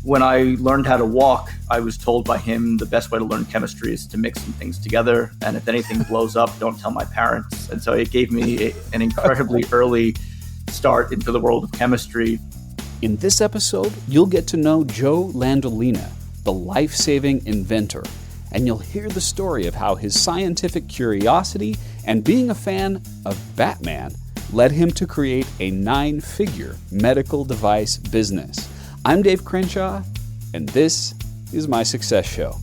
When I learned how to walk, I was told by him the best way to learn chemistry is to mix some things together. And if anything blows up, don't tell my parents. And so it gave me an incredibly early start into the world of chemistry. In this episode, you'll get to know Joe Landolina, the life-saving inventor. And you'll hear the story of how his scientific curiosity and being a fan of Batman led him to create a 9-figure medical device business. I'm Dave Crenshaw, and this is my Success Show.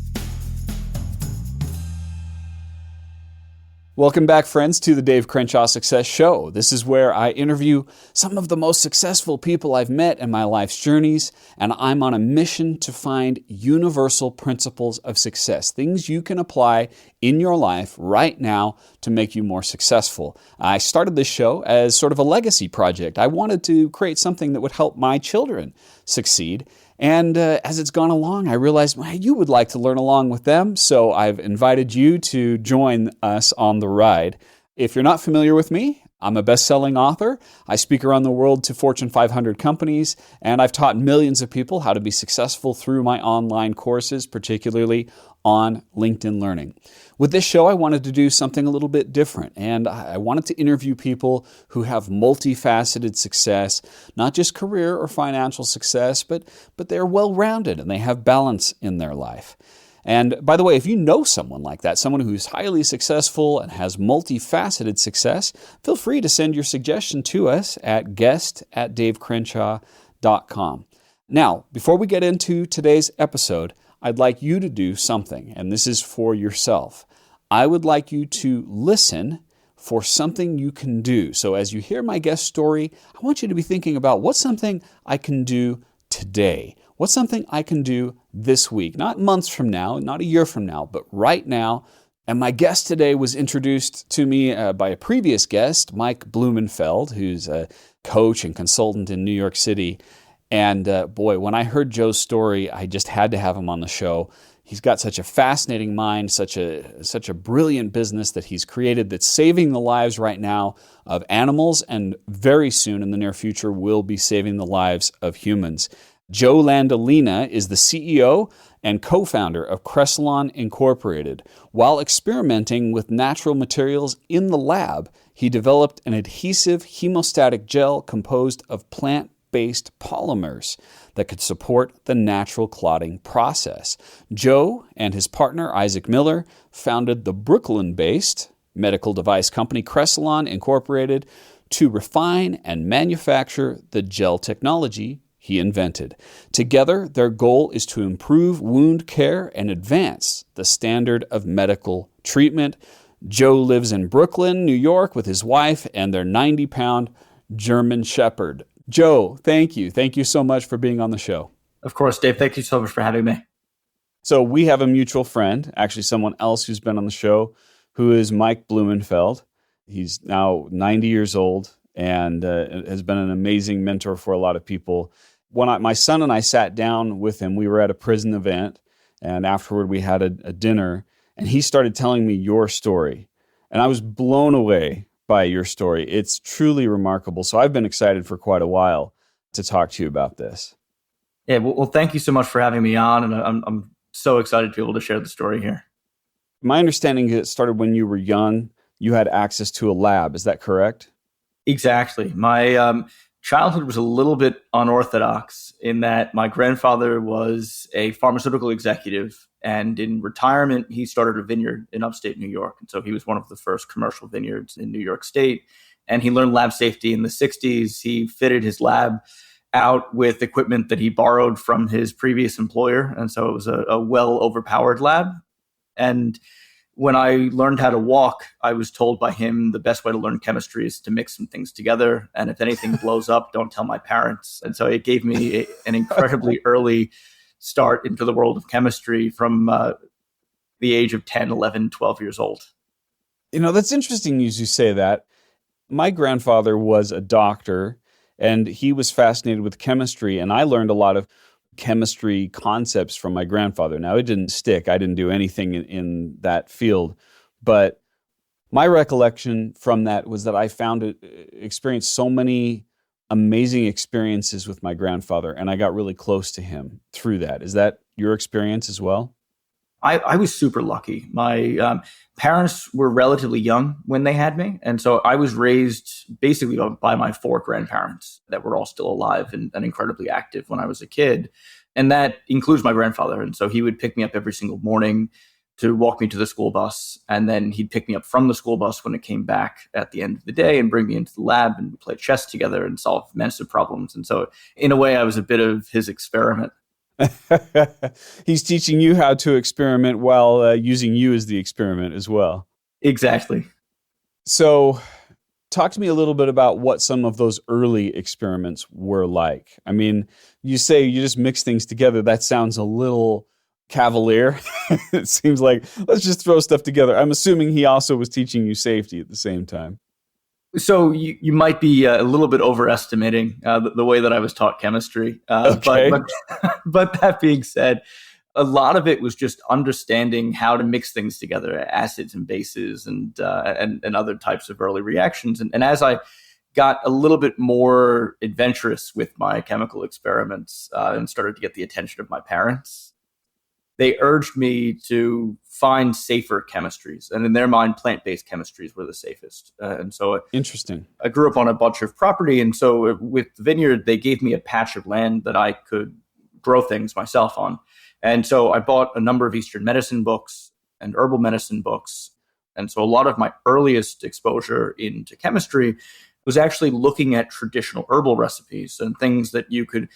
Welcome back, friends, to the Dave Crenshaw Success Show. This is where I interview some of the most successful people I've met in my life's journeys, and I'm on a mission to find universal principles of success, things you can apply in your life right now to make you more successful. I started this show as sort of a legacy project. I wanted to create something that would help my children succeed. And as it's gone along, I realized you would like to learn along with them, so I've invited you to join us on the ride. If you're not familiar with me, I'm a best-selling author. I speak around the world to Fortune 500 companies, and I've taught millions of people how to be successful through my online courses, particularly on LinkedIn Learning. With this show, I wanted to do something a little bit different, and I wanted to interview people who have multifaceted success, not just career or financial success, but they're well-rounded and they have balance in their life. And by the way, if you know someone like that, someone who's highly successful and has multifaceted success, feel free to send your suggestion to us at guest@davecrenshaw.com. Now, before we get into today's episode, I'd like you to do something, and this is for yourself. I would like you to listen for something you can do. So as you hear my guest story, I want you to be thinking about what's something I can do today. What's something I can do this week? Not months from now, not a year from now, but right now. And my guest today was introduced to me by a previous guest, Mike Blumenfeld, who's a coach and consultant in New York City. And boy, when I heard Joe's story, I just had to have him on the show. He's got such a fascinating mind, such a brilliant business that he's created that's saving the lives right now of animals, and very soon in the near future will be saving the lives of humans. Joe Landolina is the CEO and co-founder of Cresilon Inc. While experimenting with natural materials in the lab, he developed an adhesive hemostatic gel composed of plant-based polymers that could support the natural clotting process. Joe and his partner, Isaac Miller, founded the Brooklyn-based medical device company Cresilon Inc. to refine and manufacture the gel technology he invented. Together, their goal is to improve wound care and advance the standard of medical treatment. Joe lives in Brooklyn, New York, with his wife and their 90-pound German Shepherd. Joe, thank you. Thank you so much for being on the show. Of course, Dave. Thank you so much for having me. So we have a mutual friend, actually someone else who's been on the show, who is Mike Blumenfeld. He's now 90 years old and has been an amazing mentor for a lot of people. When my son and I sat down with him, we were at a prison event, and afterward we had a dinner, and he started telling me your story. And I was blown away by your story. It's truly remarkable. So I've been excited for quite a while to talk to you about this. Yeah, well, thank you so much for having me on, and I'm so excited to be able to share the story here. My understanding is it started when you were young. You had access to a lab. Is that correct? Exactly. My childhood was a little bit unorthodox in that my grandfather was a pharmaceutical executive, and in retirement, he started a vineyard in upstate New York. And so he was one of the first commercial vineyards in New York State. And he learned lab safety in the 60s. He fitted his lab out with equipment that he borrowed from his previous employer. And so it was a well overpowered lab. And when I learned how to walk, I was told by him the best way to learn chemistry is to mix some things together. And if anything blows up, don't tell my parents. And so it gave me an incredibly early start into the world of chemistry from the age of 10, 11, 12 years old. You know, that's interesting as you say that. My grandfather was a doctor, and he was fascinated with chemistry, and I learned a lot of chemistry concepts from my grandfather. Now, it didn't stick. I didn't do anything in that field, but my recollection from that was that I experienced so many amazing experiences with my grandfather, and I got really close to him through that. Is that your experience as well? I was super lucky. My parents were relatively young when they had me. And so I was raised basically by my four grandparents that were all still alive and incredibly active when I was a kid. And that includes my grandfather. And so he would pick me up every single morning to walk me to the school bus. And then he'd pick me up from the school bus when it came back at the end of the day and bring me into the lab and play chess together and solve massive problems. And so in a way, I was a bit of his experiment. He's teaching you how to experiment while using you as the experiment as well. Exactly. So talk to me a little bit about what some of those early experiments were like. I mean, you say you just mix things together. That sounds a little cavalier. It seems like, let's just throw stuff together. I'm assuming he also was teaching you safety at the same time. So you might be a little bit overestimating the way that I was taught chemistry. Okay. But that being said, a lot of it was just understanding how to mix things together, acids and bases and other types of early reactions. And as I got a little bit more adventurous with my chemical experiments and started to get the attention of my parents, they urged me to find safer chemistries. And in their mind, plant-based chemistries were the safest. And so interesting. I grew up on a bunch of property. And so with the vineyard, they gave me a patch of land that I could grow things myself on. And so I bought a number of Eastern medicine books and herbal medicine books. And so a lot of my earliest exposure into chemistry was actually looking at traditional herbal recipes and things that you could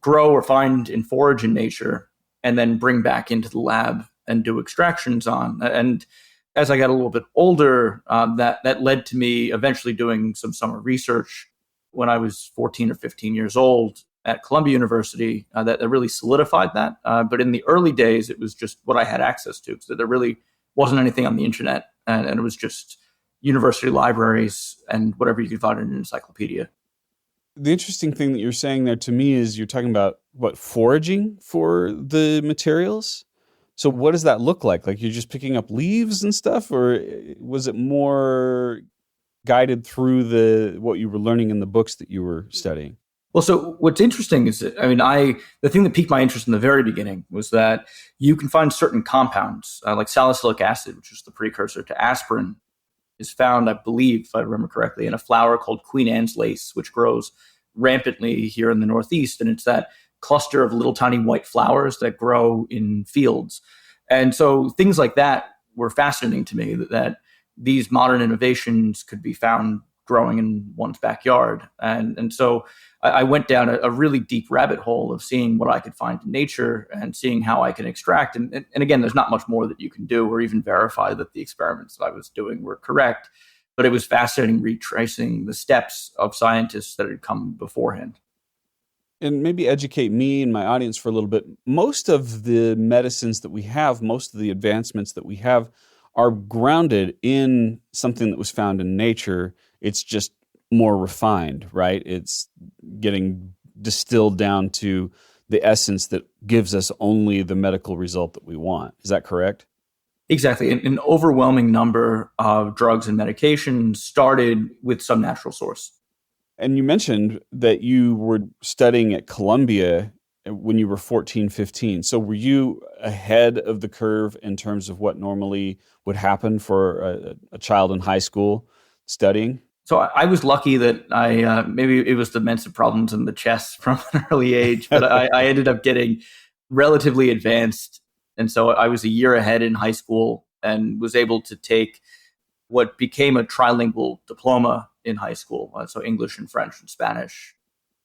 grow or find in forage in nature and then bring back into the lab and do extractions on. And as I got a little bit older, that led to me eventually doing some summer research when I was 14 or 15 years old at Columbia University that really solidified that. But in the early days, it was just what I had access to, because there really wasn't anything on the internet. And it was just university libraries and whatever you could find in an encyclopedia. The interesting thing that you're saying there to me is you're talking about, foraging for the materials? So what does that look like? Like you're just picking up leaves and stuff? Or was it more guided through what you were learning in the books that you were studying? Well, so what's interesting is that, the thing that piqued my interest in the very beginning was that you can find certain compounds, like salicylic acid, which is the precursor to aspirin, is found, I believe, if I remember correctly, in a flower called Queen Anne's lace, which grows rampantly here in the Northeast. And it's that cluster of little tiny white flowers that grow in fields. And so things like that were fascinating to me, that these modern innovations could be found growing in one's backyard. And so I went down a really deep rabbit hole of seeing what I could find in nature and seeing how I can extract. And again, there's not much more that you can do or even verify that the experiments that I was doing were correct. But it was fascinating retracing the steps of scientists that had come beforehand. And maybe educate me and my audience for a little bit. Most of the medicines that we have, most of the advancements that we have are grounded in something that was found in nature. It's just more refined, right? It's getting distilled down to the essence that gives us only the medical result that we want. Is that correct? Exactly. An overwhelming number of drugs and medications started with some natural source. And you mentioned that you were studying at Columbia when you were 14, 15. So were you ahead of the curve in terms of what normally would happen for a child in high school studying? So I was lucky that maybe it was the mental problems in the chess from an early age, but I ended up getting relatively advanced. And so I was a year ahead in high school and was able to take what became a trilingual diploma in high school. So English and French and Spanish.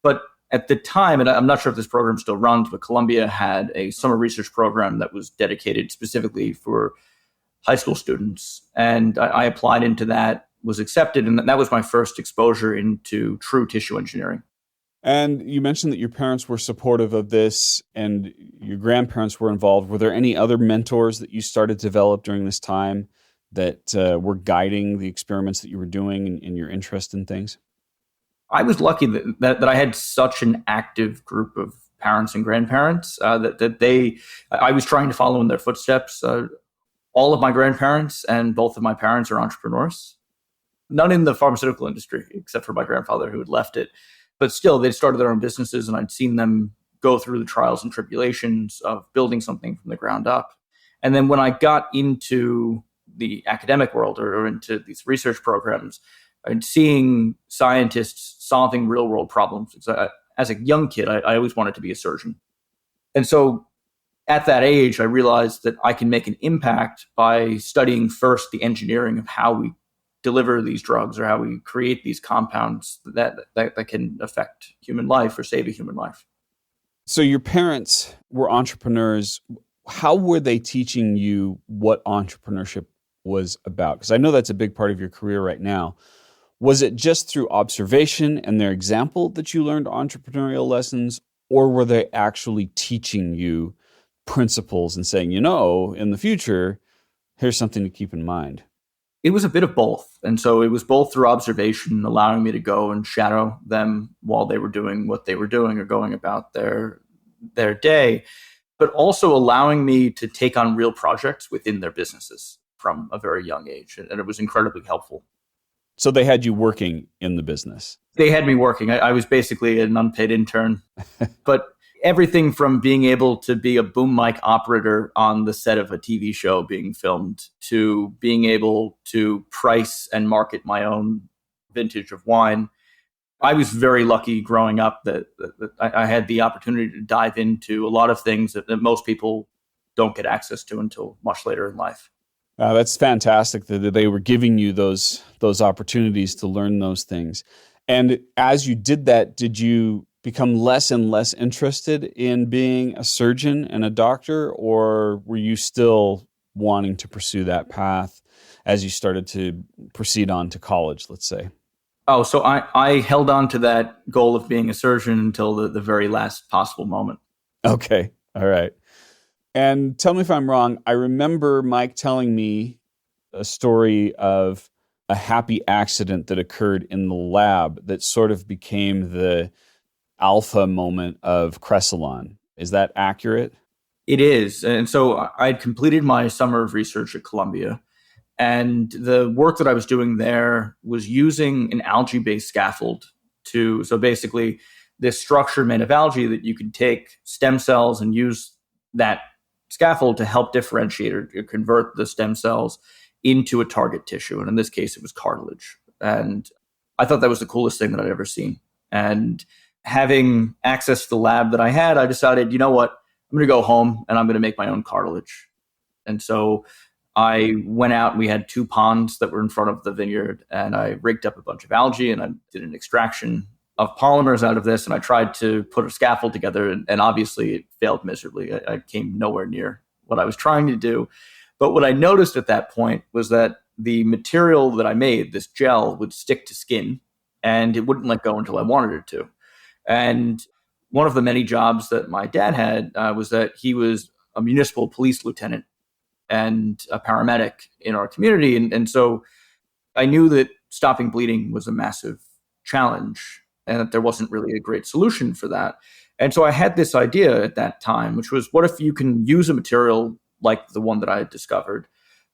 But at the time, and I'm not sure if this program still runs, but Columbia had a summer research program that was dedicated specifically for high school students. And I applied into that, was accepted, and that was my first exposure into true tissue engineering. And you mentioned that your parents were supportive of this and your grandparents were involved. Were there any other mentors that you started to develop during this time that were guiding the experiments that you were doing and your interest in things? I was lucky that I had such an active group of parents and grandparents that I was trying to follow in their footsteps. All of my grandparents and both of my parents are entrepreneurs. None in the pharmaceutical industry, except for my grandfather who had left it. But still, they started their own businesses, and I'd seen them go through the trials and tribulations of building something from the ground up. And then when I got into the academic world or into these research programs, and seeing scientists solving real world problems. As a young kid, I always wanted to be a surgeon. And so at that age, I realized that I can make an impact by studying first the engineering of how we deliver these drugs or how we create these compounds that can affect human life or save a human life. So your parents were entrepreneurs. How were they teaching you what entrepreneurship was about? Because I know that's a big part of your career right now. Was it just through observation and their example that you learned entrepreneurial lessons, or were they actually teaching you principles and saying, in the future, here's something to keep in mind? It was a bit of both. And so it was both through observation, allowing me to go and shadow them while they were doing what they were doing or going about their day, but also allowing me to take on real projects within their businesses from a very young age. And it was incredibly helpful. So they had you working in the business? They had me working. I was basically an unpaid intern. But everything from being able to be a boom mic operator on the set of a TV show being filmed to being able to price and market my own vintage of wine. I was very lucky growing up that I had the opportunity to dive into a lot of things that most people don't get access to until much later in life. That's fantastic that they were giving you those opportunities to learn those things. And as you did that, did you become less and less interested in being a surgeon and a doctor, or were you still wanting to pursue that path as you started to proceed on to college, let's say? Oh, so I held on to that goal of being a surgeon until the very last possible moment. Okay. All right. And tell me if I'm wrong. I remember Mike telling me a story of a happy accident that occurred in the lab that sort of became the alpha moment of Cresilon. Is that accurate? It is. And so I'd completed my summer of research at Columbia. And the work that I was doing there was using an algae-based scaffold so basically this structure made of algae that you could take stem cells and use that scaffold to help differentiate or convert the stem cells into a target tissue. And in this case, it was cartilage. And I thought that was the coolest thing that I'd ever seen. And having access to the lab that I had, I decided, you know what, I'm going to go home and I'm going to make my own cartilage. And so I went out and we had 2 ponds that were in front of the vineyard, and I rigged up a bunch of algae and I did an extraction of polymers out of this, and I tried to put a scaffold together, and obviously it failed miserably. I came nowhere near what I was trying to do. But what I noticed at that point was that the material that I made, this gel, would stick to skin and it wouldn't let go until I wanted it to. And one of the many jobs that my dad had was that he was a municipal police lieutenant and a paramedic in our community. And so I knew that stopping bleeding was a massive challenge and that there wasn't really a great solution for that. And so I had this idea at that time, which was, what if you can use a material like the one that I had discovered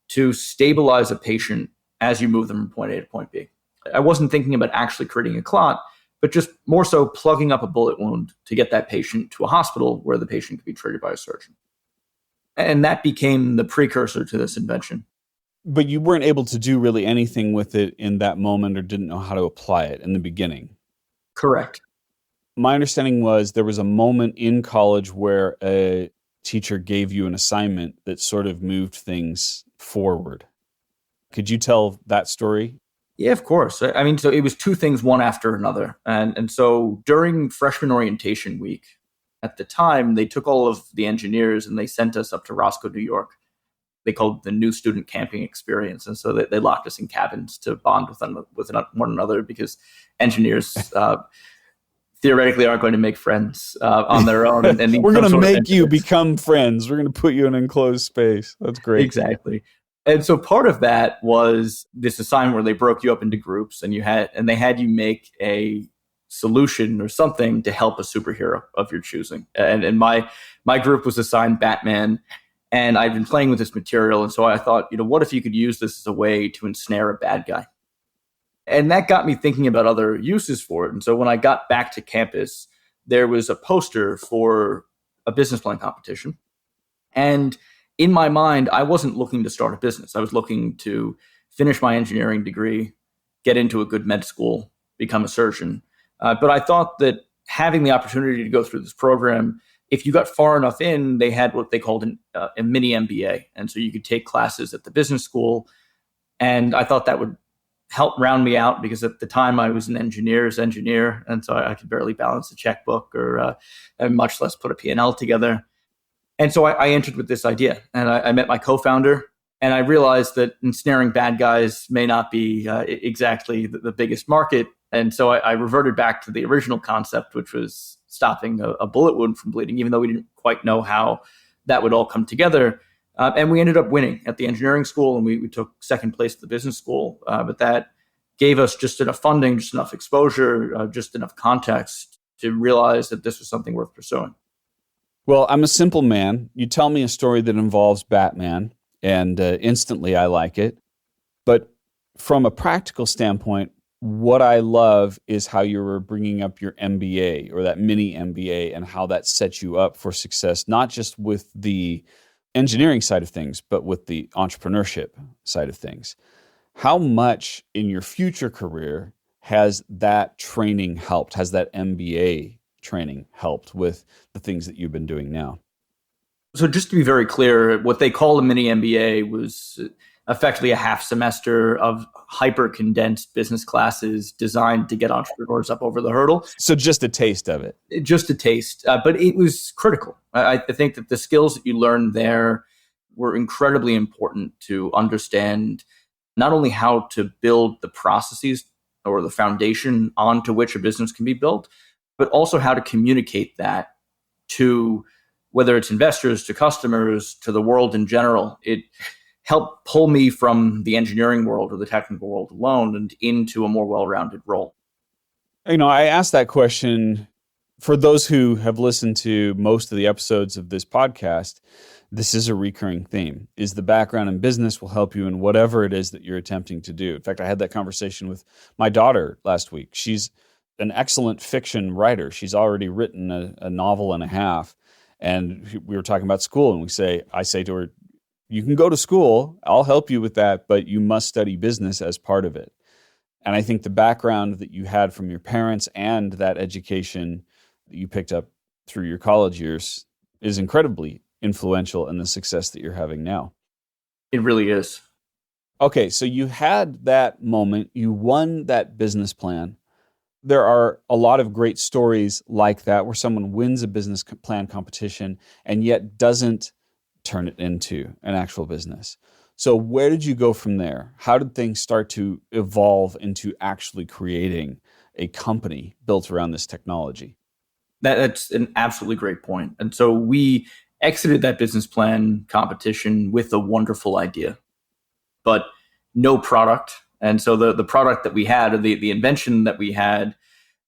to stabilize a patient as you move them from point A to point B? I wasn't thinking about actually creating a clot, but just more so plugging up a bullet wound to get that patient to a hospital where the patient could be treated by a surgeon. And that became the precursor to this invention. But you weren't able to do really anything with it in that moment, or didn't know how to apply it in the beginning? Correct. My understanding was there was a moment in college where a teacher gave you an assignment that sort of moved things forward. Could you tell that story? Yeah, of course. I mean, so it was 2 things, one after another. And so during freshman orientation week, at the time, they took all of the engineers and they sent us up to Roscoe, New York. They called it the new student camping experience. And so they locked us in cabins to bond with one another, because engineers theoretically aren't going to make friends on their own. And we're going to make you become friends. We're going to put you in an enclosed space. That's great. Exactly. And so part of that was this assignment where they broke you up into groups, and they had you make a solution or something to help a superhero of your choosing. And my group was assigned Batman, and I'd been playing with this material. And so I thought, what if you could use this as a way to ensnare a bad guy? And that got me thinking about other uses for it. And so when I got back to campus, there was a poster for a business plan competition. And in my mind, I wasn't looking to start a business. I was looking to finish my engineering degree, get into a good med school, become a surgeon. But I thought that having the opportunity to go through this program, if you got far enough in, they had what they called a mini MBA. And so you could take classes at the business school. And I thought that would help round me out because at the time I was an engineer's engineer. And so I could barely balance a checkbook or and much less put a P&L together. And so I entered with this idea, and I met my co-founder, and I realized that ensnaring bad guys may not be exactly the biggest market. And so I reverted back to the original concept, which was stopping a bullet wound from bleeding, even though we didn't quite know how that would all come together. And we ended up winning at the engineering school, and we took second place at the business school. But that gave us just enough funding, just enough exposure, just enough context to realize that this was something worth pursuing. Well, I'm a simple man. You tell me a story that involves Batman, and instantly I like it. But from a practical standpoint, what I love is how you were bringing up your MBA or that mini MBA and how that sets you up for success, not just with the engineering side of things, but with the entrepreneurship side of things. How much in your future career has that training helped? Has that MBA training helped with the things that you've been doing now? So just to be very clear, what they call a mini MBA was effectively a half semester of hyper condensed business classes designed to get entrepreneurs up over the hurdle. So just a taste of it. Just a taste, but it was critical. I think that the skills that you learned there were incredibly important to understand not only how to build the processes or the foundation onto which a business can be built, but also how to communicate that to whether it's investors, to customers, to the world in general. It helped pull me from the engineering world or the technical world alone and into a more well-rounded role. You know, I asked that question for those who have listened to most of the episodes of this podcast. This is a recurring theme, is the background in business will help you in whatever it is that you're attempting to do. In fact, I had that conversation with my daughter last week. She's an excellent fiction writer. She's already written a novel and a half. And we were talking about school, and I say to her, you can go to school, I'll help you with that, but you must study business as part of it. And I think the background that you had from your parents and that education that you picked up through your college years is incredibly influential in the success that you're having now. It really is. Okay, so you had that moment, you won that business plan. There are a lot of great stories like that where someone wins a business plan competition and yet doesn't turn it into an actual business. So where did you go from there? How did things start to evolve into actually creating a company built around this technology? That's an absolutely great point. And so we exited that business plan competition with a wonderful idea, but no product. And so the product that we had, or the invention that we had,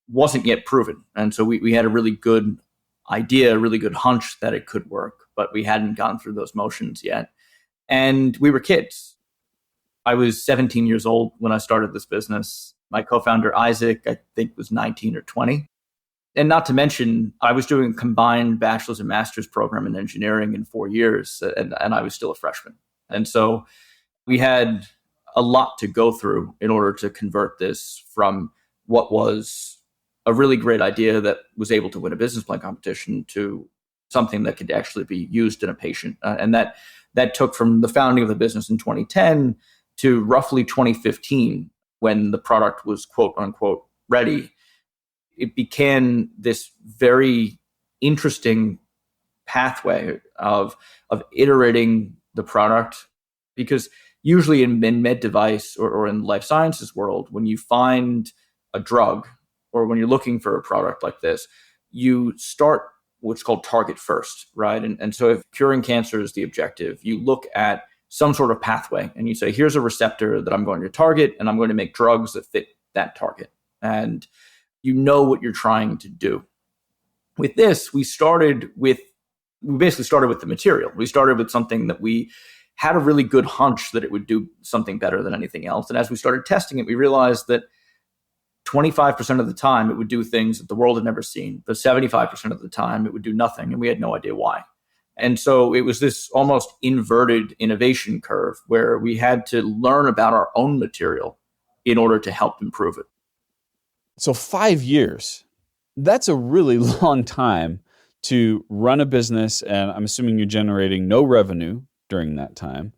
wasn't yet proven. And so we had a really good idea, a really good hunch that it could work, but we hadn't gone through those motions yet. And we were kids. I was 17 years old when I started this business. My co-founder, Isaac, I think was 19 or 20. And not to mention, I was doing a combined bachelor's and master's program in engineering in 4 years, and I was still a freshman. And so we had a lot to go through in order to convert this from what was a really great idea that was able to win a business plan competition to something that could actually be used in a patient. And that took from the founding of the business in 2010 to roughly 2015, when the product was quote unquote ready. It began this very interesting pathway of iterating the product, because usually in med device or in life sciences world, when you find a drug or when you're looking for a product like this, you start what's called target first, right? And so if curing cancer is the objective, you look at some sort of pathway and you say, here's a receptor that I'm going to target, and I'm going to make drugs that fit that target. And you know what you're trying to do. With this, we basically started with the material. We started with something that we had a really good hunch that it would do something better than anything else. And as we started testing it, we realized that 25% of the time it would do things that the world had never seen, but 75% of the time it would do nothing, and we had no idea why. And so it was this almost inverted innovation curve where we had to learn about our own material in order to help improve it. So 5 years, that's a really long time to run a business, and I'm assuming you're generating no revenue during that time.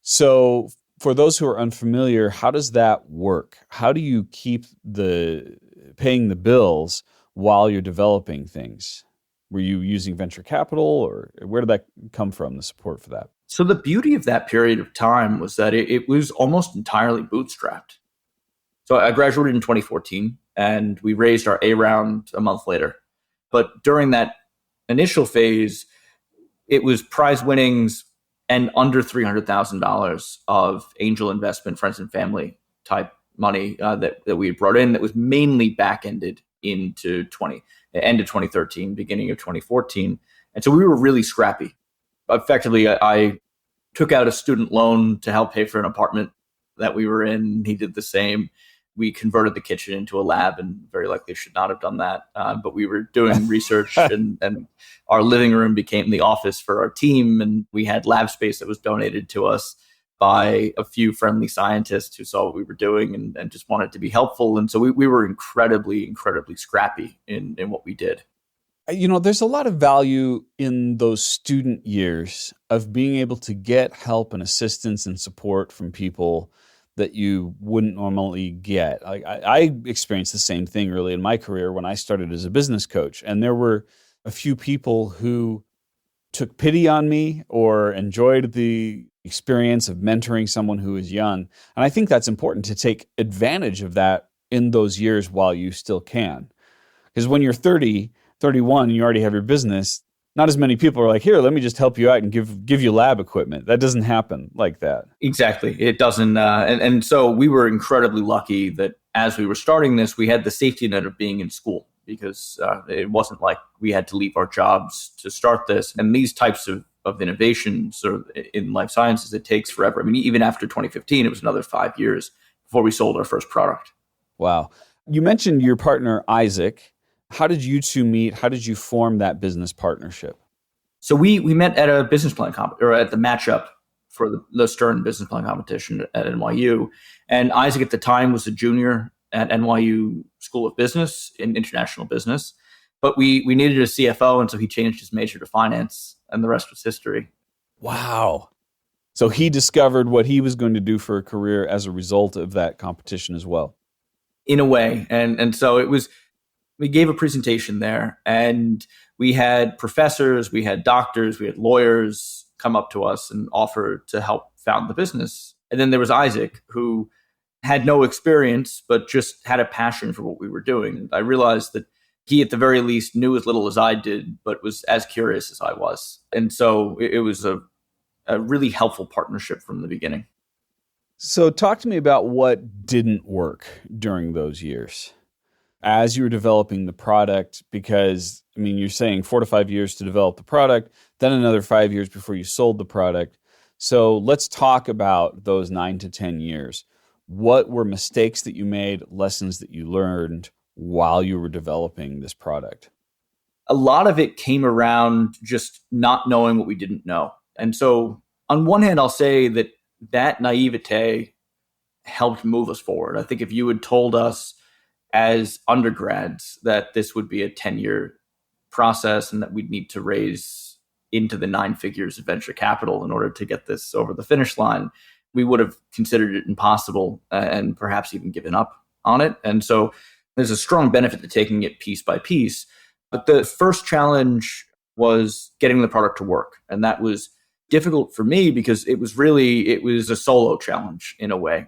So for those who are unfamiliar, how does that work? How do you keep paying the bills while you're developing things? Were you using venture capital, or where did that come from, the support for that? So the beauty of that period of time was that it was almost entirely bootstrapped. So I graduated in 2014 and we raised our A round a month later. But during that initial phase, it was prize winnings and under $300,000 of angel investment, friends and family type money that we brought in that was mainly back-ended into end of 2013, beginning of 2014. And so we were really scrappy. Effectively, I took out a student loan to help pay for an apartment that we were in. He did the same. We converted the kitchen into a lab and very likely should not have done that. But we were doing research and our living room became the office for our team. And we had lab space that was donated to us by a few friendly scientists who saw what we were doing and just wanted to be helpful. And so we were incredibly scrappy in what we did. You know, there's a lot of value in those student years of being able to get help and assistance and support from people that you wouldn't normally get. I experienced the same thing really in my career when I started as a business coach. And there were a few people who took pity on me or enjoyed the experience of mentoring someone who is young. And I think that's important to take advantage of that in those years while you still can. Because when you're 30, 31, and you already have your business, not as many people are like, here, let me just help you out and give you lab equipment. That doesn't happen like that. Exactly. It doesn't. And so we were incredibly lucky that as we were starting this, we had the safety net of being in school because it wasn't like we had to leave our jobs to start this. And these types of innovations or in life sciences, it takes forever. I mean, even after 2015, it was another 5 years before we sold our first product. Wow. You mentioned your partner, Isaac. How did you two meet? How did you form that business partnership? So we met at a business plan or at the matchup for the Stern business plan competition at NYU. And Isaac at the time was a junior at NYU School of Business in international business. But we needed a CFO, and so he changed his major to finance, and the rest was history. Wow. So he discovered what he was going to do for a career as a result of that competition as well. In a way. And so it was, we gave a presentation there and we had professors, we had doctors, we had lawyers come up to us and offer to help found the business. And then there was Isaac, who had no experience, but just had a passion for what we were doing. I realized that he, at the very least, knew as little as I did, but was as curious as I was. And so it was a really helpful partnership from the beginning. So talk to me about what didn't work during those years as you were developing the product, because, I mean, you're saying 4 to 5 years to develop the product, then another 5 years before you sold the product. So let's talk about those 9 to 10 years. What were mistakes that you made, lessons that you learned while you were developing this product? A lot of it came around just not knowing what we didn't know. And so on one hand, I'll say that naivete helped move us forward. I think if you had told us as undergrads that this would be a 10-year process and that we'd need to raise into the 9 figures of venture capital in order to get this over the finish line, we would have considered it impossible and perhaps even given up on it. And so there's a strong benefit to taking it piece by piece. But the first challenge was getting the product to work. And that was difficult for me because it was a solo challenge in a way.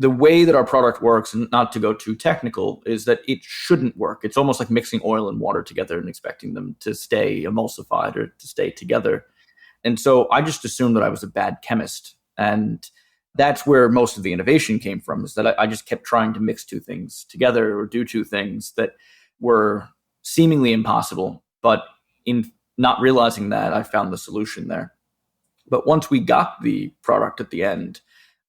The way that our product works, and not to go too technical, is that it shouldn't work. It's almost like mixing oil and water together and expecting them to stay emulsified or to stay together. And so I just assumed that I was a bad chemist. And that's where most of the innovation came from, is that I just kept trying to mix two things together or do two things that were seemingly impossible. But in not realizing that, I found the solution there. But once we got the product at the end,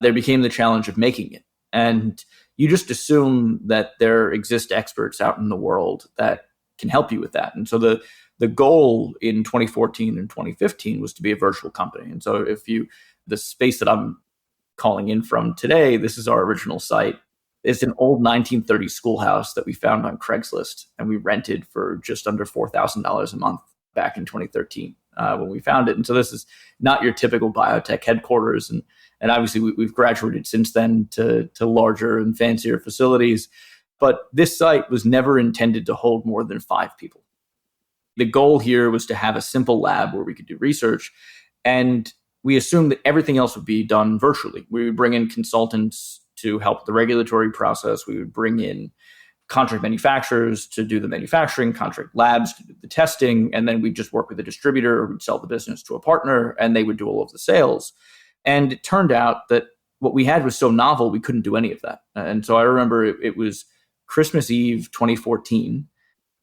there became the challenge of making it. And you just assume that there exist experts out in the world that can help you with that. And so the goal in 2014 and 2015 was to be a virtual company. And so the space that I'm calling in from today, this is our original site. It's an old 1930s schoolhouse that we found on Craigslist, and we rented for just under $4,000 a month back in 2013 when we found it. And so this is not your typical biotech headquarters. And obviously we've graduated since then to larger and fancier facilities. But this site was never intended to hold more than 5 people. The goal here was to have a simple lab where we could do research. And we assumed that everything else would be done virtually. We would bring in consultants to help the regulatory process. We would bring in contract manufacturers to do the manufacturing, contract labs to do the testing, and then we'd just work with a distributor, or we'd sell the business to a partner, and they would do all of the sales. And it turned out that what we had was so novel, we couldn't do any of that. And so I remember it was Christmas Eve 2014.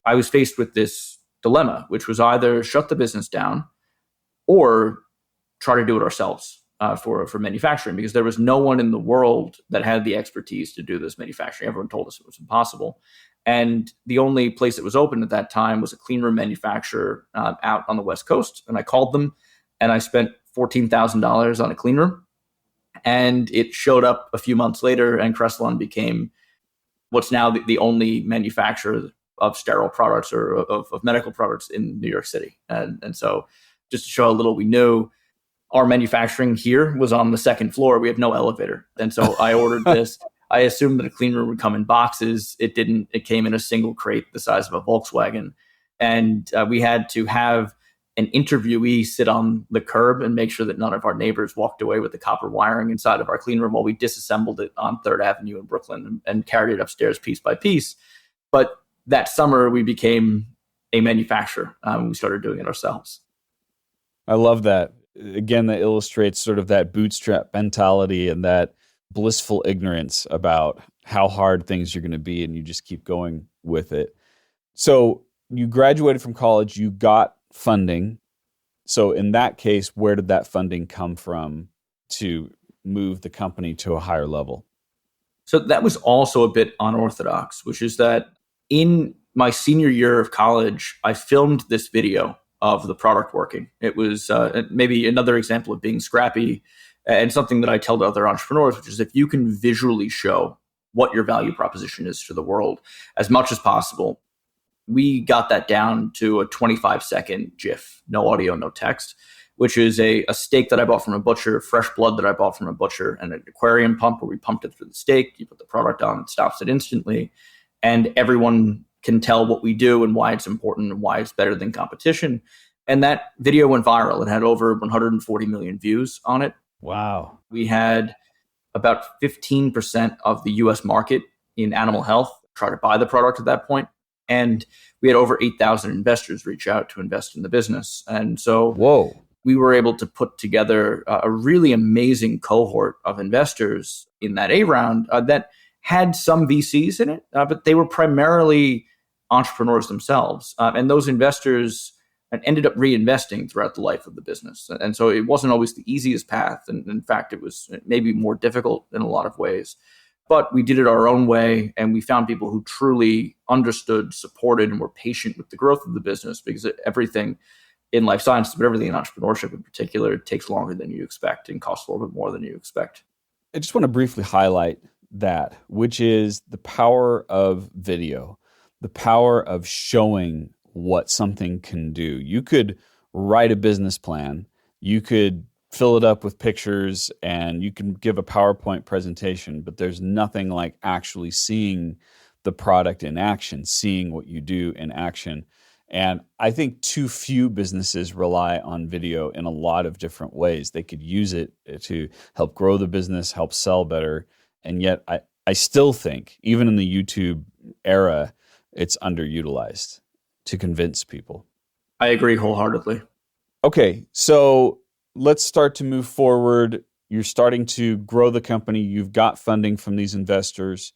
I was faced with this dilemma, which was either shut the business down or try to do it ourselves for manufacturing, because there was no one in the world that had the expertise to do this manufacturing. Everyone told us it was impossible. And the only place that was open at that time was a clean room manufacturer out on the West Coast. And I called them and I spent $14,000 on a clean room. And it showed up a few months later, and Cresilon became what's now the only manufacturer of sterile products or of medical products in New York City. And so just to show how little we knew, our manufacturing here was on the second floor. We have no elevator. And so I ordered this. I assumed that a clean room would come in boxes. It didn't. It came in a single crate the size of a Volkswagen. And we had to have an interviewee sit on the curb and make sure that none of our neighbors walked away with the copper wiring inside of our clean room while we disassembled it on 3rd Avenue in Brooklyn and carried it upstairs piece by piece. But that summer, we became a manufacturer. We started doing it ourselves. I love that. Again, that illustrates sort of that bootstrap mentality and that blissful ignorance about how hard things are going to be, and you just keep going with it. So you graduated from college, you got funding. So in that case, where did that funding come from to move the company to a higher level? So that was also a bit unorthodox, which is that in my senior year of college, I filmed this video of the product working. It was maybe another example of being scrappy, and something that I tell to other entrepreneurs, which is if you can visually show what your value proposition is to the world as much as possible. We got that down to a 25-second GIF, no audio, no text, which is a steak that I bought from a butcher, fresh blood that I bought from a butcher, and an aquarium pump where we pumped it through the steak. You put the product on, it stops it instantly. And everyone can tell what we do and why it's important and why it's better than competition. And that video went viral. It had over 140 million views on it. Wow. We had about 15% of the US market in animal health try to buy the product at that point. And we had over 8,000 investors reach out to invest in the business. And so we were able to put together a really amazing cohort of investors in that A round that had some VCs in it, but they were primarily entrepreneurs themselves. And those investors ended up reinvesting throughout the life of the business. And so it wasn't always the easiest path. And in fact, it was maybe more difficult in a lot of ways. But we did it our own way, and we found people who truly understood, supported, and were patient with the growth of the business, because everything in life sciences, but everything in entrepreneurship in particular, takes longer than you expect and costs a little bit more than you expect. I just want to briefly highlight that, which is the power of video, the power of showing what something can do. You could write a business plan, you could fill it up with pictures, and you can give a PowerPoint presentation, but there's nothing like actually seeing the product in action, seeing what you do in action. And I think too few businesses rely on video in a lot of different ways. They could use it to help grow the business, help sell better. And yet I still think, even in the YouTube era, it's underutilized to convince people. I agree wholeheartedly. Okay, so let's start to move forward. You're starting to grow the company. You've got funding from these investors.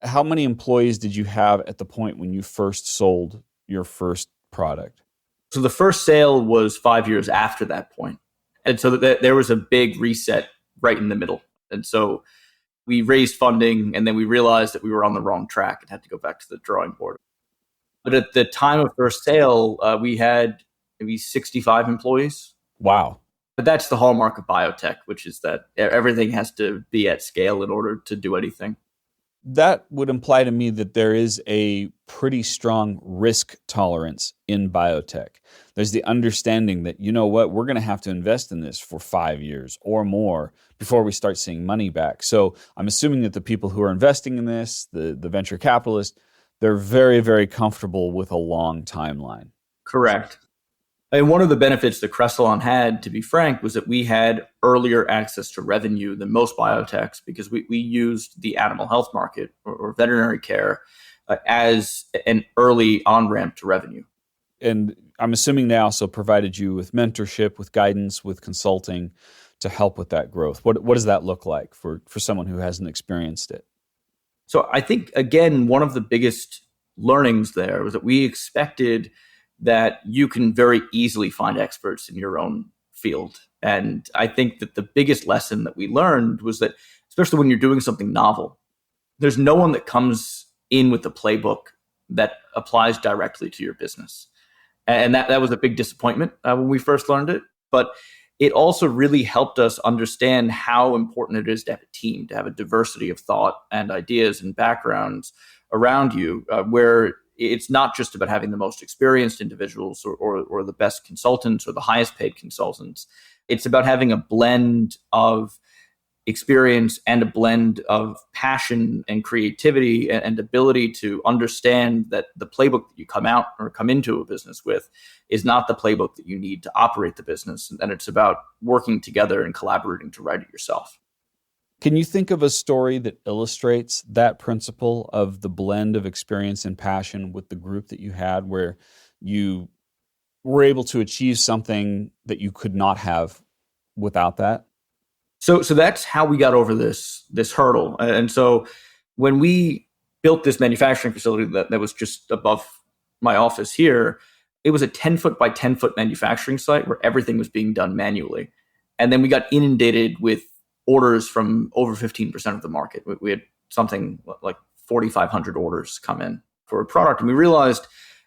How many employees did you have at the point when you first sold your first product? So the first sale was 5 years after that point. And so there was a big reset right in the middle. And so we raised funding, and then we realized that we were on the wrong track and had to go back to the drawing board. But at the time of first sale, we had maybe 65 employees. Wow. But that's the hallmark of biotech, which is that everything has to be at scale in order to do anything. That would imply to me that there is a pretty strong risk tolerance in biotech. There's the understanding that, you know what, we're going to have to invest in this for 5 years or more before we start seeing money back. So I'm assuming that the people who are investing in this, the venture capitalists, they're very, very comfortable with a long timeline. Correct. And one of the benefits that Cresilon had, to be frank, was that we had earlier access to revenue than most biotechs because we used the animal health market or veterinary care as an early on-ramp to revenue. And I'm assuming they also provided you with mentorship, with guidance, with consulting to help with that growth. What does that look like for someone who hasn't experienced it? So I think, again, one of the biggest learnings there was that we expected that you can very easily find experts in your own field. And I think that the biggest lesson that we learned was that, especially when you're doing something novel, there's no one that comes in with the playbook that applies directly to your business. And that was a big disappointment when we first learned it. But it also really helped us understand how important it is to have a team, to have a diversity of thought and ideas and backgrounds around you, where it's not just about having the most experienced individuals or the best consultants or the highest paid consultants. It's about having a blend of experience and a blend of passion and creativity and ability to understand that the playbook that you come into a business with is not the playbook that you need to operate the business. And it's about working together and collaborating to write it yourself. Can you think of a story that illustrates that principle of the blend of experience and passion with the group that you had, where you were able to achieve something that you could not have without that? So that's how we got over this hurdle. And so when we built this manufacturing facility that was just above my office here, it was a 10-foot by 10-foot manufacturing site where everything was being done manually. And then we got inundated with orders from over 15% of the market. We had something like 4,500 orders come in for a product. And we realized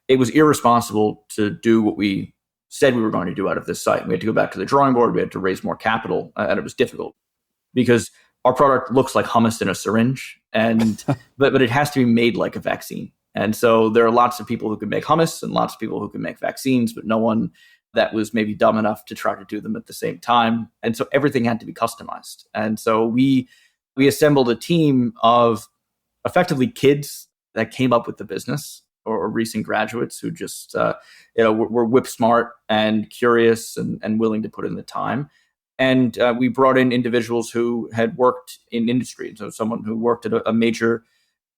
it was irresponsible to do what we said we were going to do out of this site. We had to go back to the drawing board. We had to raise more capital. And it was difficult because our product looks like hummus in a syringe, and but it has to be made like a vaccine. And so there are lots of people who can make hummus and lots of people who can make vaccines, but no one that was maybe dumb enough to try to do them at the same time. And so everything had to be customized. And so we assembled a team of effectively kids that came up with the business, or recent graduates who just were whip smart and curious and willing to put in the time. And we brought in individuals who had worked in industry. So someone who worked at a major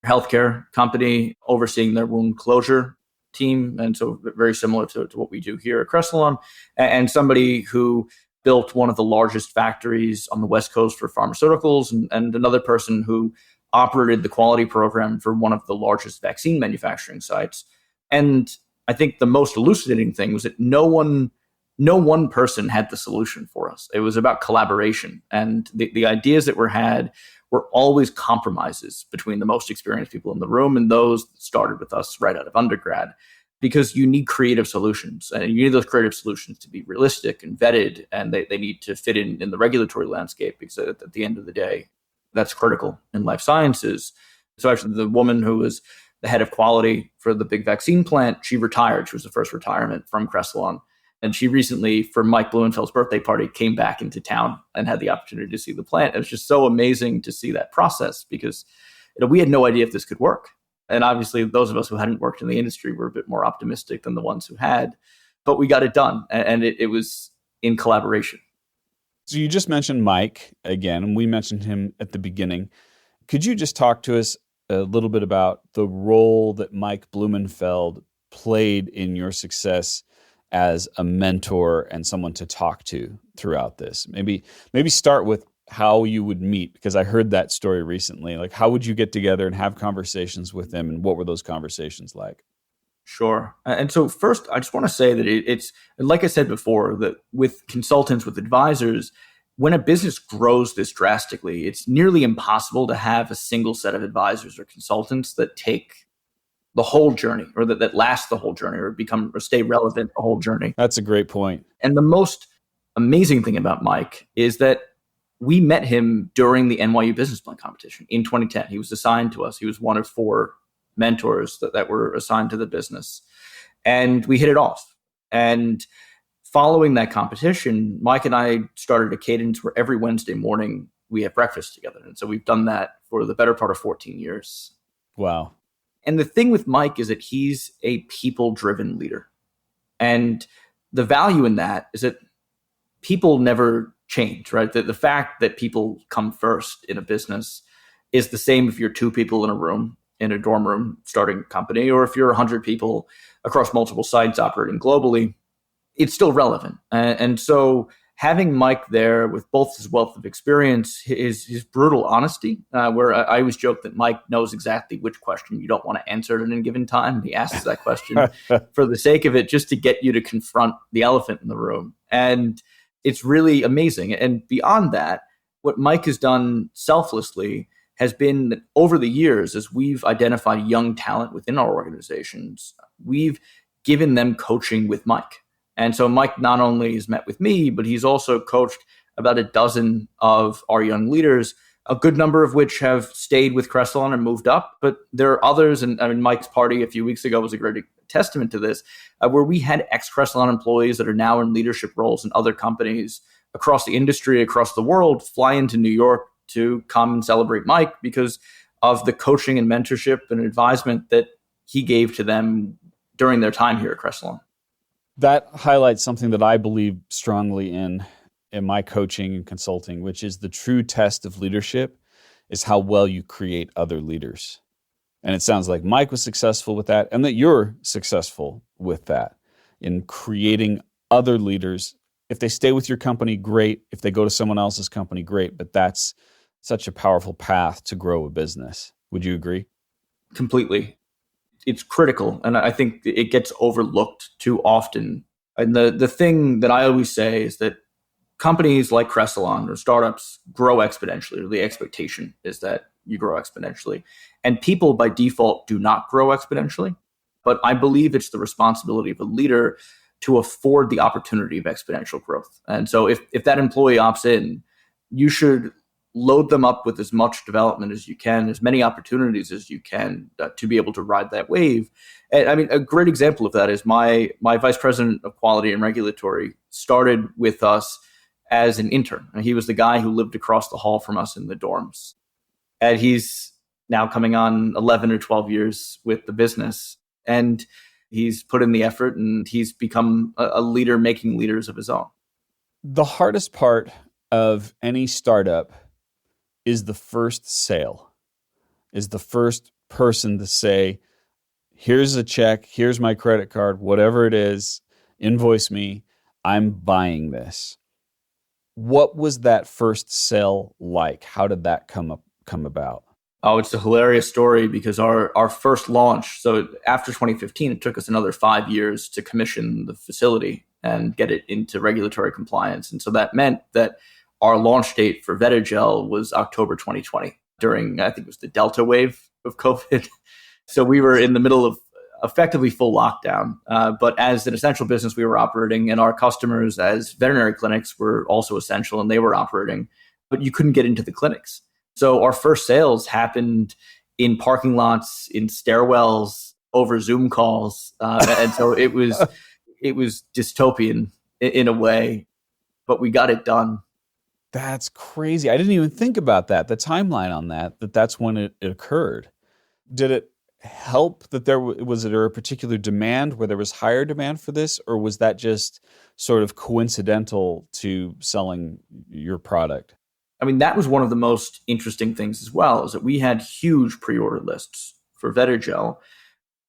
healthcare company overseeing their wound closure team, and so very similar to what we do here at Cresilon, and somebody who built one of the largest factories on the West Coast for pharmaceuticals, and another person who operated the quality program for one of the largest vaccine manufacturing sites. And I think the most elucidating thing was that no one person had the solution for us. It was about collaboration, and the ideas that were had were always compromises between the most experienced people in the room and those that started with us right out of undergrad, because you need creative solutions, and you need those creative solutions to be realistic and vetted, and they need to fit in the regulatory landscape, because at the end of the day, that's critical in life sciences. So actually the woman who was the head of quality for the big vaccine plant, she retired. She was the first retirement from Cresilon. And she recently, for Mike Blumenfeld's birthday party, came back into town and had the opportunity to see the plant. It was just so amazing to see that process, because we had no idea if this could work. And obviously, those of us who hadn't worked in the industry were a bit more optimistic than the ones who had. But we got it done, and it was in collaboration. So you just mentioned Mike again, and we mentioned him at the beginning. Could you just talk to us a little bit about the role that Mike Blumenfeld played in your success as a mentor and someone to talk to throughout this? Maybe start with how you would meet, because I heard that story recently. Like, how would you get together and have conversations with him, and what were those conversations like? Sure. And so first, I just want to say that it's, like I said before, that with consultants, with advisors, when a business grows this drastically, it's nearly impossible to have a single set of advisors or consultants that take the whole journey, or that last the whole journey, or become or stay relevant the whole journey. That's a great point. And the most amazing thing about Mike is that we met him during the NYU Business Plan competition in 2010. He was assigned to us. He was one of 4 mentors that were assigned to the business. And we hit it off. And following that competition, Mike and I started a cadence where every Wednesday morning we have breakfast together. And so we've done that for the better part of 14 years. Wow. And the thing with Mike is that he's a people-driven leader. And the value in that is that people never change, right? The fact that people come first in a business is the same if you're 2 people in a room, in a dorm room, starting a company, or if you're 100 people across multiple sites operating globally, it's still relevant. And so having Mike there with both his wealth of experience, his brutal honesty, where I always joke that Mike knows exactly which question you don't want to answer at any given time. He asks that question for the sake of it, just to get you to confront the elephant in the room. And it's really amazing. And beyond that, what Mike has done selflessly has been that over the years, as we've identified young talent within our organizations, we've given them coaching with Mike. And so Mike not only has met with me, but he's also coached about a dozen of our young leaders, a good number of which have stayed with Cresilon and moved up. But there are others, and I mean, Mike's party a few weeks ago was a great testament to this, where we had ex-Cresilon employees that are now in leadership roles in other companies across the industry, across the world, fly into New York to come and celebrate Mike because of the coaching and mentorship and advisement that he gave to them during their time here at Cresilon. That highlights something that I believe strongly in my coaching and consulting, which is the true test of leadership is how well you create other leaders. And it sounds like Mike was successful with that, and that you're successful with that in creating other leaders. If they stay with your company, great. If they go to someone else's company, great. But that's such a powerful path to grow a business. Would you agree? Completely. It's critical, and I think it gets overlooked too often. And the thing that I always say is that companies like Cresilon or startups grow exponentially, or the expectation is that you grow exponentially. And people by default do not grow exponentially. But I believe it's the responsibility of a leader to afford the opportunity of exponential growth. And so if that employee opts in, you should load them up with as much development as you can, as many opportunities as you can to be able to ride that wave. And I mean, a great example of that is my vice president of quality and regulatory started with us as an intern. And he was the guy who lived across the hall from us in the dorms. And he's now coming on 11 or 12 years with the business. And he's put in the effort, and he's become a leader making leaders of his own. The hardest part of any startup is the first sale, is the first person to say, here's a check, here's my credit card, whatever it is, invoice me, I'm buying this. What was that first sale like? How did that come about? Oh, it's a hilarious story because our first launch, so after 2015, it took us another 5 years to commission the facility and get it into regulatory compliance. And so that meant that our launch date for Vetigel was October 2020 during, I think it was the Delta wave of COVID. So we were in the middle of effectively full lockdown. But as an essential business, we were operating, and our customers as veterinary clinics were also essential, and they were operating, but you couldn't get into the clinics. So our first sales happened in parking lots, in stairwells, over Zoom calls. And so it was dystopian in a way, but we got it done. That's crazy. I didn't even think about that, the timeline on that's when it occurred. Did it help that was there a particular demand where there was higher demand for this, or was that just sort of coincidental to selling your product? I mean, that was one of the most interesting things as well, is that we had huge pre-order lists for Vetigel.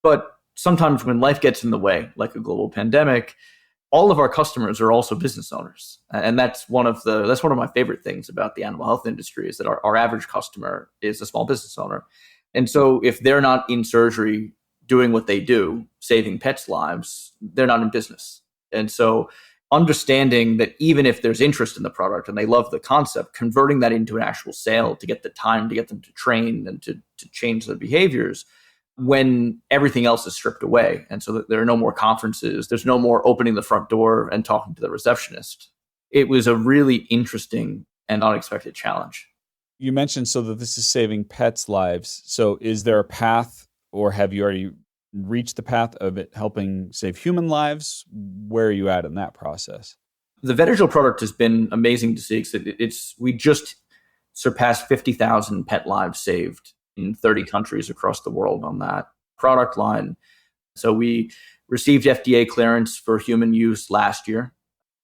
But sometimes when life gets in the way, like a global pandemic, all of our customers are also business owners. And that's one of my favorite things about the animal health industry, is that our average customer is a small business owner. And so if they're not in surgery doing what they do, saving pets' lives, they're not in business. And so understanding that even if there's interest in the product and they love the concept, converting that into an actual sale to get the time to get them to train and to change their behaviors when everything else is stripped away. And so that there are no more conferences, there's no more opening the front door and talking to the receptionist. It was a really interesting and unexpected challenge. You mentioned so that this is saving pets' lives. So is there a path, or have you already reached the path of it helping save human lives? Where are you at in that process? The Vetigil product has been amazing to see. We just surpassed 50,000 pet lives saved in 30 countries across the world on that product line. So we received FDA clearance for human use last year.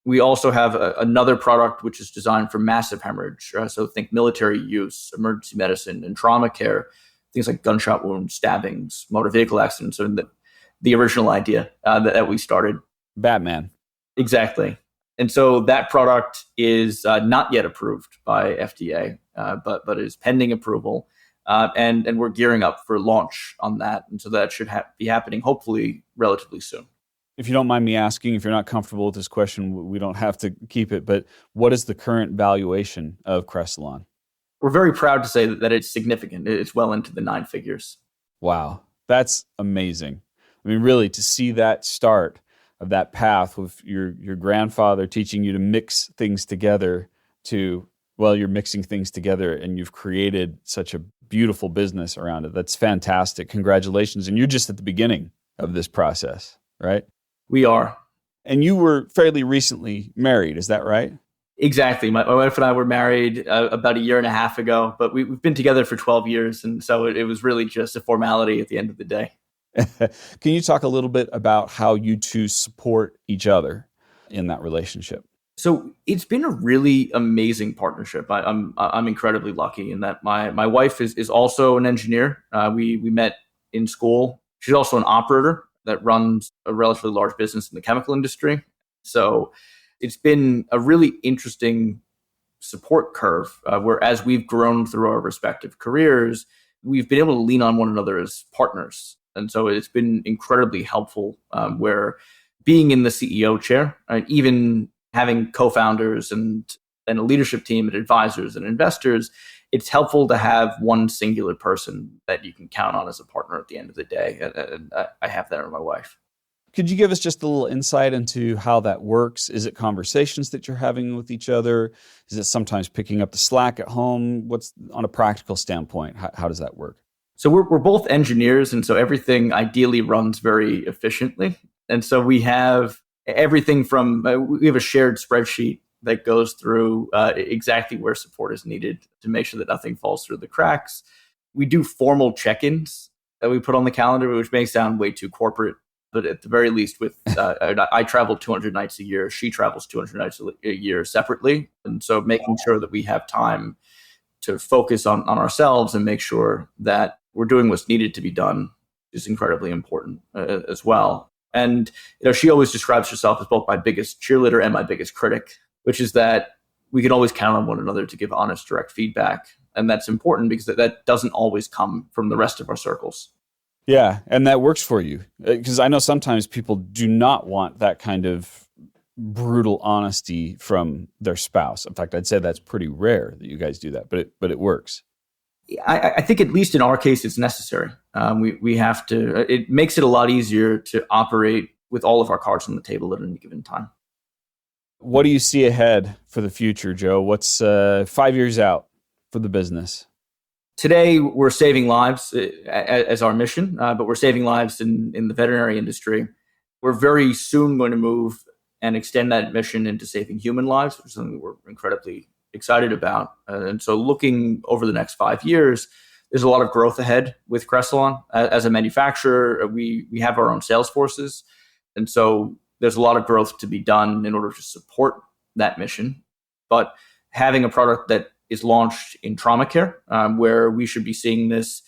We also have another product which is designed for massive hemorrhage. So think military use, emergency medicine, and trauma care, things like gunshot wounds, stabbings, motor vehicle accidents, and the original idea that we started. Batman. Exactly. And so that product is not yet approved by FDA, but is pending approval. And we're gearing up for launch on that. And so that should be happening hopefully relatively soon. If you don't mind me asking, if you're not comfortable with this question, we don't have to keep it, but what is the current valuation of Cresilon? We're very proud to say that it's significant. It's well into the 9 figures. Wow, that's amazing. I mean, really, to see that start of that path with your grandfather teaching you to mix things together to, well, you're mixing things together and you've created such a beautiful business around it. That's fantastic. Congratulations. And you're just at the beginning of this process, right? We are. And you were fairly recently married, is that right? Exactly. My wife and I were married about a year and a half ago, but we've been together for 12 years. And so it was really just a formality at the end of the day. Can you talk a little bit about how you two support each other in that relationship? So it's been a really amazing partnership. I'm incredibly lucky in that my wife is also an engineer. We met in school. She's also an operator that runs a relatively large business in the chemical industry. So it's been a really interesting support curve where as we've grown through our respective careers, we've been able to lean on one another as partners. And so it's been incredibly helpful where being in the CEO chair, even having co-founders and a leadership team and advisors and investors, it's helpful to have one singular person that you can count on as a partner at the end of the day. And I have that in my wife. Could you give us just a little insight into how that works? Is it conversations that you're having with each other? Is it sometimes picking up the slack at home? What's on a practical standpoint? How does that work? So we're both engineers, and so everything ideally runs very efficiently. And so we have everything from, we have a shared spreadsheet that goes through exactly where support is needed to make sure that nothing falls through the cracks. We do formal check-ins that we put on the calendar, which may sound way too corporate, but at the very least, I travel 200 nights a year. She travels 200 nights a year separately. And so making sure that we have time to focus on ourselves and make sure that we're doing what's needed to be done is incredibly important as well. And she always describes herself as both my biggest cheerleader and my biggest critic, which is that we can always count on one another to give honest, direct feedback. And that's important because that doesn't always come from the rest of our circles. Yeah, and that works for you. Because I know sometimes people do not want that kind of brutal honesty from their spouse. In fact, I'd say that's pretty rare that you guys do that, but it works. I think at least in our case, it's necessary. We have to, it makes it a lot easier to operate with all of our cards on the table at any given time. What do you see ahead for the future, Joe? What's 5 years out for the business? Today, we're saving lives as our mission, but we're saving lives in the veterinary industry. We're very soon going to move and extend that mission into saving human lives, which is something we're incredibly excited about. And so looking over the next 5 years, there's a lot of growth ahead with Cresilon. As a manufacturer, we have our own sales forces. And so there's a lot of growth to be done in order to support that mission. But having a product that is launched in trauma care, where we should be seeing this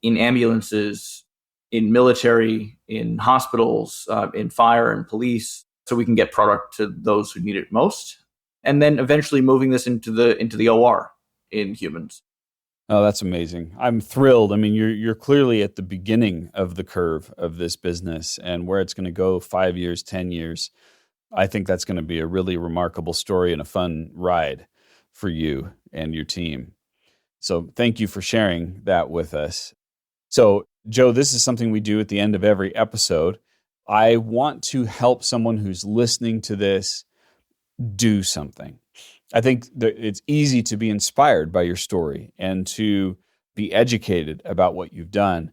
in ambulances, in military, in hospitals, in fire and police, so we can get product to those who need it most. And then eventually moving this into the OR in humans. Oh, that's amazing. I'm thrilled. I mean, you're clearly at the beginning of the curve of this business and where it's going to go 5 years, 10 years. I think that's going to be a really remarkable story and a fun ride for you and your team. So thank you for sharing that with us. So, Joe, this is something we do at the end of every episode. I want to help someone who's listening to this do something. I think that it's easy to be inspired by your story and to be educated about what you've done.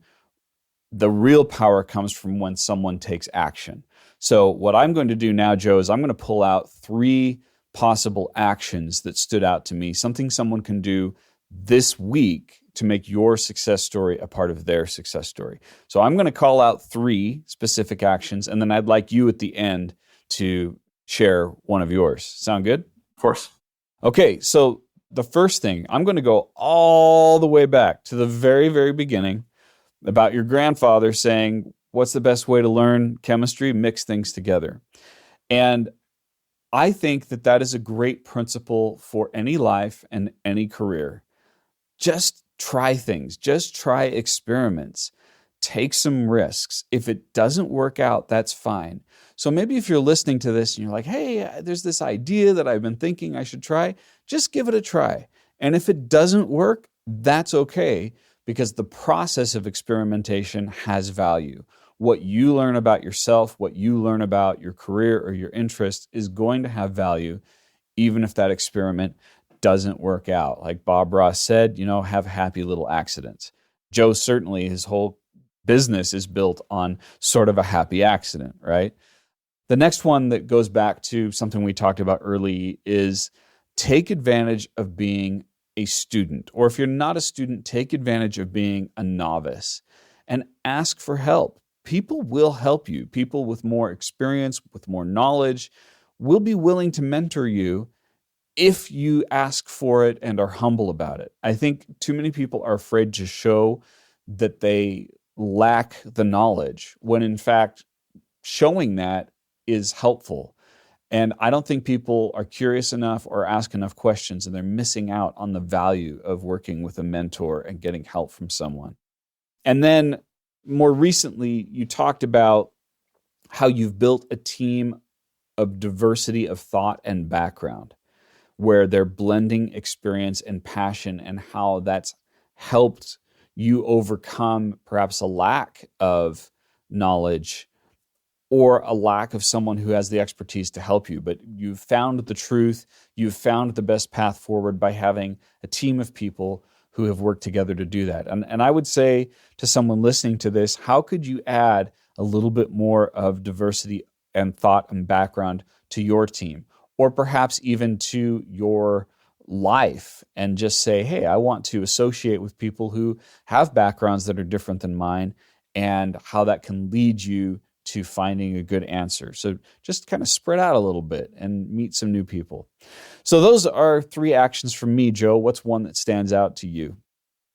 The real power comes from when someone takes action. So what I'm going to do now, Joe, is I'm going to pull out 3 possible actions that stood out to me, something someone can do this week to make your success story a part of their success story. So I'm going to call out 3 specific actions, and then I'd like you at the end to share one of yours. Sound good? Of course. Okay, so the first thing, I'm going to go all the way back to the very, very beginning about your grandfather saying, what's the best way to learn chemistry? Mix things together. And I think that that is a great principle for any life and any career. Just try things. Just try experiments. Take some risks. If it doesn't work out, that's fine. So maybe if you're listening to this and you're like, hey, there's this idea that I've been thinking I should try, just give it a try. And if it doesn't work, that's okay, because the process of experimentation has value. What you learn about yourself, what you learn about your career or your interest is going to have value, even if that experiment doesn't work out. Like Bob Ross said, have happy little accidents. Joe, certainly his whole business is built on sort of a happy accident, right? The next one that goes back to something we talked about early is take advantage of being a student. Or if you're not a student, take advantage of being a novice and ask for help. People will help you. People with more experience, with more knowledge, will be willing to mentor you if you ask for it and are humble about it. I think too many people are afraid to show that they lack the knowledge, when in fact, showing that is helpful. And I don't think people are curious enough or ask enough questions, and they're missing out on the value of working with a mentor and getting help from someone. And then more recently, you talked about how you've built a team of diversity of thought and background, where they're blending experience and passion, and how that's helped you overcome perhaps a lack of knowledge or a lack of someone who has the expertise to help you. But you've found the truth, you've found the best path forward by having a team of people who have worked together to do that. And I would say to someone listening to this, how could you add a little bit more of diversity and thought and background to your team? Or perhaps even to your life, and just say, hey, I want to associate with people who have backgrounds that are different than mine, and how that can lead you to finding a good answer. So just kind of spread out a little bit and meet some new people. So those are 3 actions from me, Joe. What's one that stands out to you?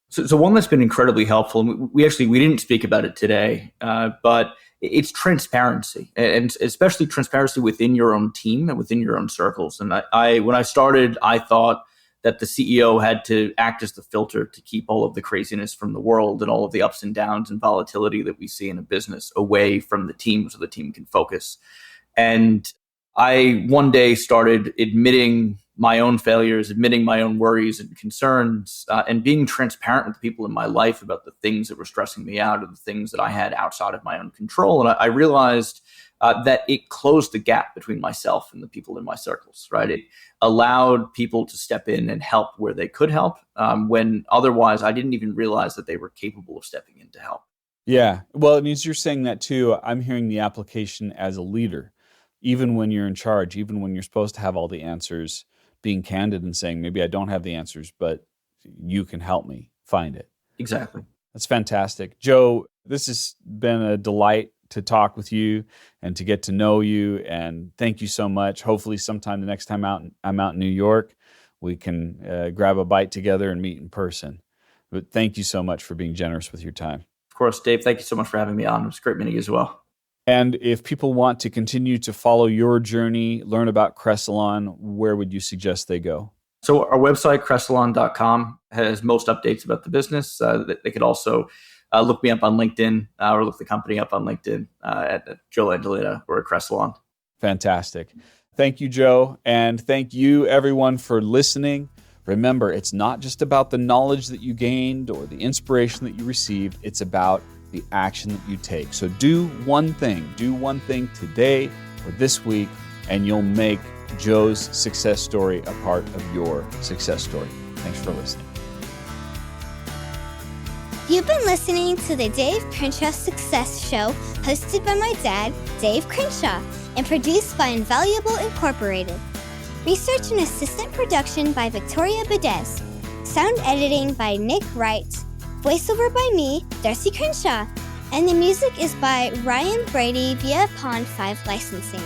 So one that's been incredibly helpful, and we didn't speak about it today, but it's transparency, and especially transparency within your own team and within your own circles. And I when I started, I thought that the CEO had to act as the filter to keep all of the craziness from the world and all of the ups and downs and volatility that we see in a business away from the team, so the team can focus. And I one day started admitting my own failures, admitting my own worries and concerns, and being transparent with people in my life about the things that were stressing me out, or the things that I had outside of my own control. And I realized that it closed the gap between myself and the people in my circles, right? It allowed people to step in and help where they could help, when otherwise I didn't even realize that they were capable of stepping in to help. Yeah. Well, and as you're saying that too, I'm hearing the application as a leader. Even when you're in charge, even when you're supposed to have all the answers, being candid and saying, maybe I don't have the answers, but you can help me find it. Exactly. That's fantastic. Joe, this has been a delight to talk with you and to get to know you. And thank you so much. Hopefully sometime the next time I'm out in New York, we can grab a bite together and meet in person. But thank you so much for being generous with your time. Of course, Dave, thank you so much for having me on. It was a great meeting as well. And if people want to continue to follow your journey, learn about Cresilon, where would you suggest they go? So our website, Cresilon.com, has most updates about the business. They could also look me up on LinkedIn or look the company up on LinkedIn at Joe Landolina or at Cresilon. Fantastic. Thank you, Joe. And thank you, everyone, for listening. Remember, it's not just about the knowledge that you gained or the inspiration that you received. It's about the action that you take. So do one thing today or this week, and you'll make Joe's success story a part of your success story. Thanks for listening. You've been listening to the Dave Crenshaw Success Show, hosted by my dad, Dave Crenshaw, and produced by Invaluable Incorporated. Research and assistant production by Victoria Bedez. Sound editing by Nick Wright. Voiceover by me, Darcy Crenshaw. And the music is by Ryan Brady via Pond 5 Licensing.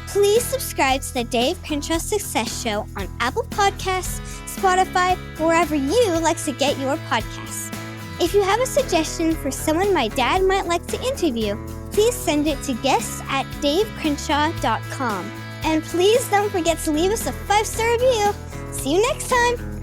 Please subscribe to the Dave Crenshaw Success Show on Apple Podcasts, Spotify, wherever you like to get your podcasts. If you have a suggestion for someone my dad might like to interview, please send it to guests@davecrenshaw.com. And please don't forget to leave us a 5-star review. See you next time!